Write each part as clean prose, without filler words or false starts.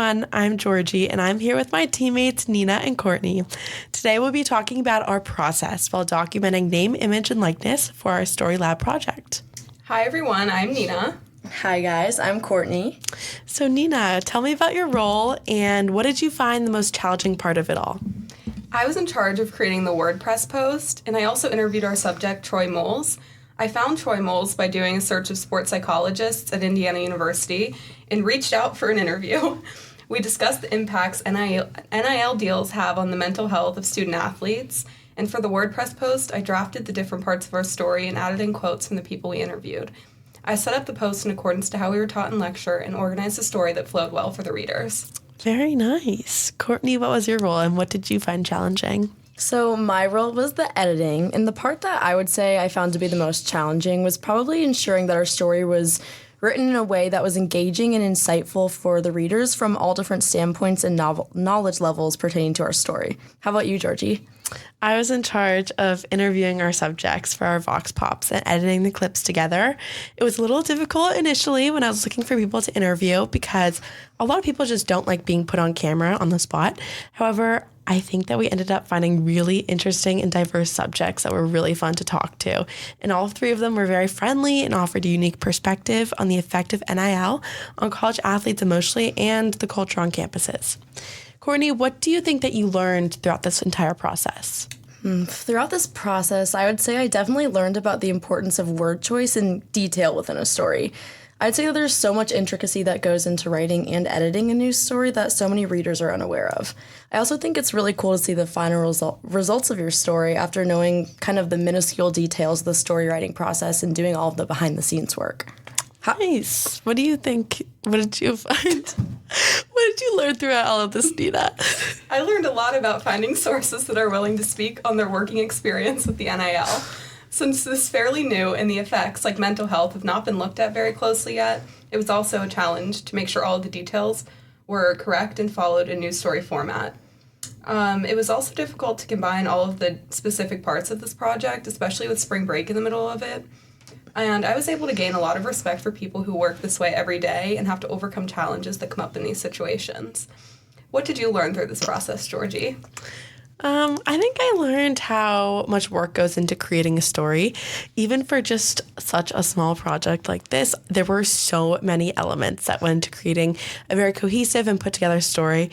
everyone. I'm Georgie, and I'm here with my teammates Nina and Courtney. Today we'll be talking about our process while documenting name, image, and likeness for our Story Lab project. Hi everyone, I'm Nina. Hi guys, I'm Courtney. So Nina, tell me about your role and what did you find the most challenging part of it all? I was in charge of creating the WordPress post, and I also interviewed our subject, Troy Moles. I found Troy Moles by doing a search of sports psychologists at Indiana University and reached out for an interview. We discussed the impacts NIL deals have on the mental health of student athletes, and for the WordPress post, I drafted the different parts of our story and added in quotes from the people we interviewed. I set up the post in accordance to how we were taught in lecture and organized a story that flowed well for the readers. Very nice. Courtney, what was your role and what did you find challenging? So my role was the editing, and the part that I would say I found to be the most challenging was probably ensuring that our story was written in a way that was engaging and insightful for the readers from all different standpoints and knowledge levels pertaining to our story. How about you, Georgie? I was in charge of interviewing our subjects for our Vox Pops and editing the clips together. It was a little difficult initially when I was looking for people to interview because a lot of people just don't like being put on camera on the spot. However, I think that we ended up finding really interesting and diverse subjects that were really fun to talk to. And all three of them were very friendly and offered a unique perspective on the effect of NIL on college athletes emotionally and the culture on campuses. Courtney, what do you think that you learned throughout this entire process? Throughout this process, I would say I definitely learned about the importance of word choice and detail within a story. I'd say that there's so much intricacy that goes into writing and editing a news story that so many readers are unaware of. I also think it's really cool to see the final results of your story after knowing kind of the minuscule details of the story writing process and doing all of the behind-the-scenes work. Nice. What do you think? What did you find? What did you learn throughout all of this, Nina? I learned a lot about finding sources that are willing to speak on their working experience with the NIL. Since this is fairly new and the effects, like mental health, have not been looked at very closely yet, it was also a challenge to make sure all of the details were correct and followed a news story format. It was also difficult to combine all of the specific parts of this project, especially with spring break in the middle of it. And I was able to gain a lot of respect for people who work this way every day and have to overcome challenges that come up in these situations. What did you learn through this process, Georgie? I think I learned how much work goes into creating a story. Even for just such a small project like this, there were so many elements that went into creating a very cohesive and put together story.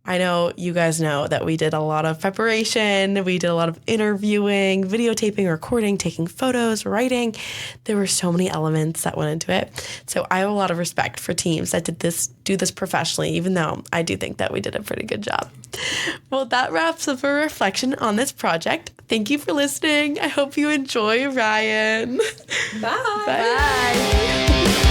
I know you guys know that we did a lot of preparation, we did a lot of interviewing, videotaping, recording, taking photos, writing. There were so many elements that went into it. So I have a lot of respect for teams that do this professionally, even though I do think that we did a pretty good job. Well, that wraps up a reflection on this project. Thank you for listening. I hope you enjoy, Ryan. Bye. Bye.